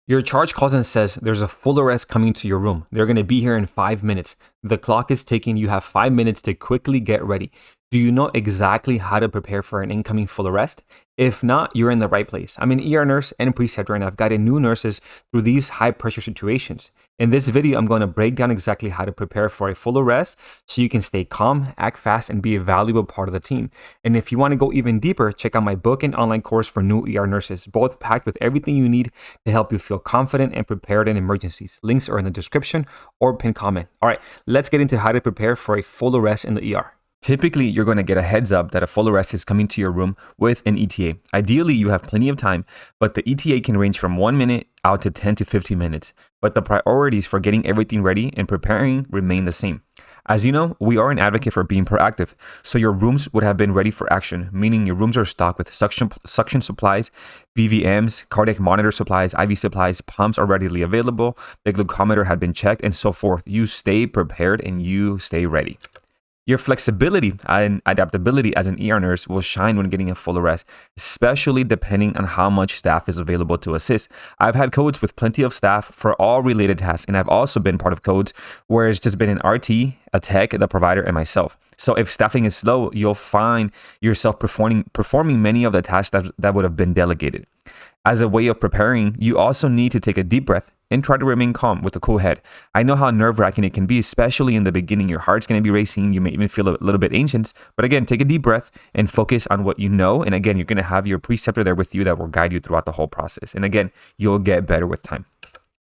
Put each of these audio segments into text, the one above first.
Your charge calls and says there's a full arrest coming to your room. They're going to be here in 5 minutes. The clock is ticking. You have 5 minutes to quickly get ready. Do you know exactly how to prepare for an incoming full arrest? If not, you're in the right place. I'm an ER nurse and preceptor, and I've guided new nurses through these high pressure situations. In this video, I'm going to break down exactly how to prepare for a full arrest so you can stay calm, act fast, and be a valuable part of the team. And if you want to go even deeper, check out my book and online course for new ER nurses, both packed with everything you need to help you feel confident and prepared in emergencies. Links are in the description or pinned comment. All right, let's get into how to prepare for a full arrest in the ER. Typically, you're going to get a heads up that a full arrest is coming to your room with an ETA. Ideally, you have plenty of time, but the ETA can range from 1 minute out to 10 to 15 minutes. But the priorities for getting everything ready and preparing remain the same. As you know, we are an advocate for being proactive, so your rooms would have been ready for action, meaning your rooms are stocked with suction supplies, BVMs, cardiac monitor supplies, IV supplies, pumps are readily available, the glucometer had been checked, and so forth. You stay prepared and you stay ready. Your flexibility and adaptability as an ER nurse will shine when getting a full arrest, especially depending on how much staff is available to assist. I've had codes with plenty of staff for all related tasks, and I've also been part of codes where it's just been an RT, a tech, the provider, and myself. So if staffing is slow, you'll find yourself performing many of the tasks that would have been delegated. As a way of preparing, you also need to take a deep breath and try to remain calm with a cool head. I know how nerve-wracking it can be, especially in the beginning. Your heart's going to be racing. You may even feel a little bit anxious. But again, take a deep breath and focus on what you know. And again, you're going to have your preceptor there with you that will guide you throughout the whole process. And again, you'll get better with time.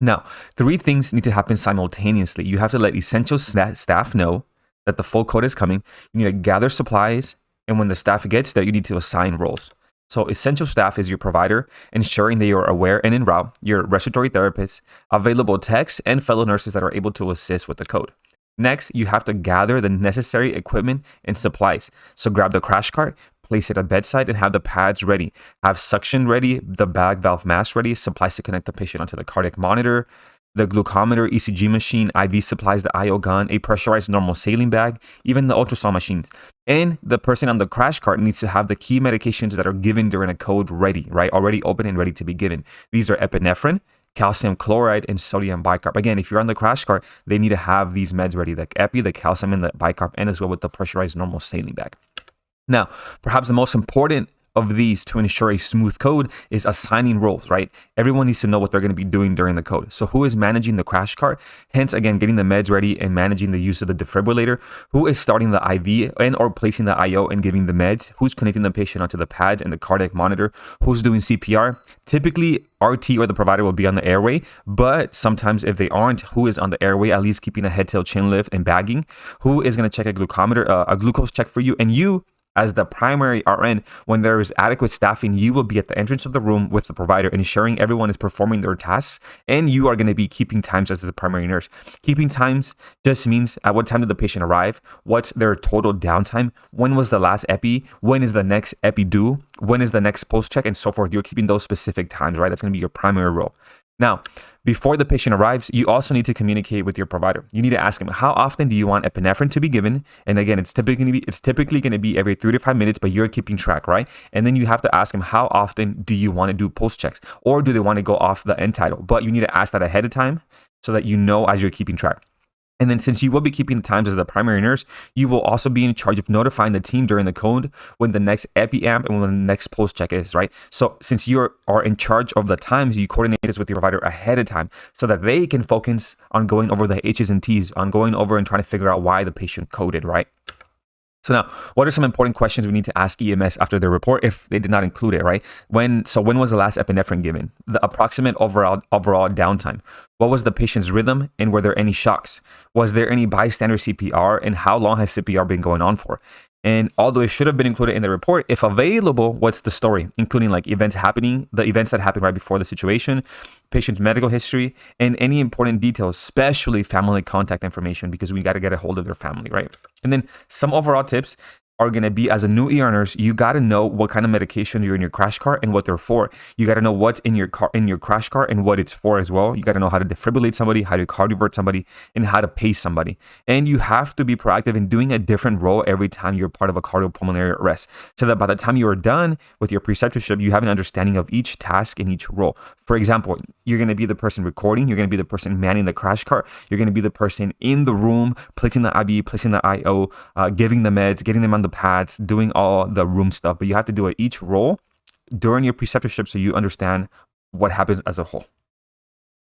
Now, 3 things need to happen simultaneously. You have to let essential staff know that the full code is coming. You need to gather supplies. And when the staff gets there, you need to assign roles. So essential staff is your provider, ensuring that you're aware and en route, your respiratory therapists, available techs, and fellow nurses that are able to assist with the code. Next, you have to gather the necessary equipment and supplies. So grab the crash cart, place it at bedside, and have the pads ready. Have suction ready, the bag valve mask ready, supplies to connect the patient onto the cardiac monitor, the glucometer, ECG machine, IV supplies, the IO gun, a pressurized normal saline bag, even the ultrasound machine. And the person on the crash cart needs to have the key medications that are given during a code ready, right? Already open and ready to be given. These are epinephrine, calcium chloride, and sodium bicarb. Again, if you're on the crash cart, they need to have these meds ready, the epi, the calcium, and the bicarb, and as well with the pressurized normal saline bag. Now, perhaps the most important of these to ensure a smooth code is assigning roles, right? Everyone needs to know what they're going to be doing during the code. So who is managing the crash cart? Hence, again, getting the meds ready and managing the use of the defibrillator. Who is starting the IV and or placing the IO and giving the meds? Who's connecting the patient onto the pads and the cardiac monitor? Who's doing CPR? Typically, RT or the provider will be on the airway, but sometimes if they aren't, who is on the airway, at least keeping a head, tail, chin lift and bagging? Who is going to check a glucometer, a glucose check for you? And you, as the primary RN, when there is adequate staffing, you will be at the entrance of the room with the provider, ensuring everyone is performing their tasks, and you are going to be keeping times as the primary nurse. Keeping times just means at what time did the patient arrive, what's their total downtime, when was the last epi, when is the next epi due, when is the next post check, and so forth. You're keeping those specific times, right? That's going to be your primary role. Now, before the patient arrives, you also need to communicate with your provider. You need to ask him, how often do you want epinephrine to be given? And again, it's typically going to be every 3 to 5 minutes, but you're keeping track, right? And then you have to ask him, how often do you want to do post checks? Or do they want to go off the end title? But you need to ask that ahead of time so that you know as you're keeping track. And then since you will be keeping the times as the primary nurse, you will also be in charge of notifying the team during the code when the next epi-amp and when the next post check is, right? So since you are in charge of the times, you coordinate this with your provider ahead of time so that they can focus on going over the H's and T's, on going over and trying to figure out why the patient coded, right? So now, what are some important questions we need to ask EMS after their report if they did not include it, right? When was the last epinephrine given? The approximate overall downtime. What was the patient's rhythm and were there any shocks? Was there any bystander CPR and how long has CPR been going on for? And although it should have been included in the report, if available, what's the story? Including like the events that happened right before the situation, patient's medical history, and any important details, especially family contact information, because we got to get a hold of their family, right? And then some overall tips. are going to be, as a new ER nurse, you got to know what kind of medication you're in your crash cart and what they're for. You got to know what's in your crash cart and what it's for as well. You got to know how to defibrillate somebody, how to cardiovert somebody, and how to pace somebody. And you have to be proactive in doing a different role every time you're part of a cardiopulmonary arrest, so that by the time you are done with your preceptorship, you have an understanding of each task and each role. For example, you're going to be the person recording, you're going to be the person manning the crash cart, you're going to be the person in the room, placing the IV, placing the IO, giving the meds, getting them on the pads, doing all the room stuff. But you have to do each role during your preceptorship so you understand what happens as a whole.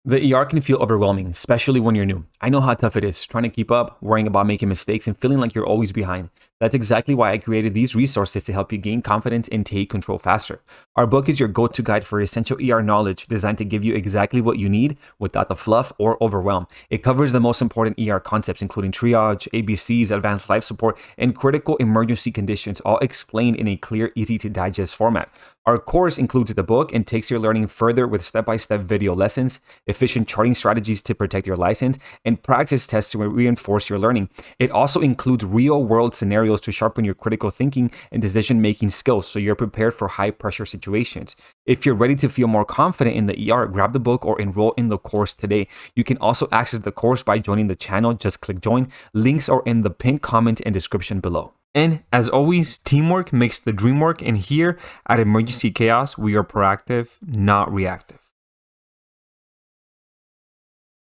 The ER can feel overwhelming, especially when you're new. I know how tough it is, trying to keep up, worrying about making mistakes, and feeling like you're always behind. That's exactly why I created these resources to help you gain confidence and take control faster. Our book is your go-to guide for essential ER knowledge, designed to give you exactly what you need without the fluff or overwhelm. It covers the most important ER concepts, including triage, ABCs, advanced life support, and critical emergency conditions, all explained in a clear, easy-to-digest format. Our course includes the book and takes your learning further with step-by-step video lessons, efficient charting strategies to protect your license, and practice tests to reinforce your learning. It also includes real-world scenarios to sharpen your critical thinking and decision-making skills so you're prepared for high-pressure situations. If you're ready to feel more confident in the ER, grab the book or enroll in the course today. You can also access the course by joining the channel. Just click join. Links are in the pinned comment and description below. And as always, teamwork makes the dream work. And here at Emergency Chaos, we are proactive, not reactive.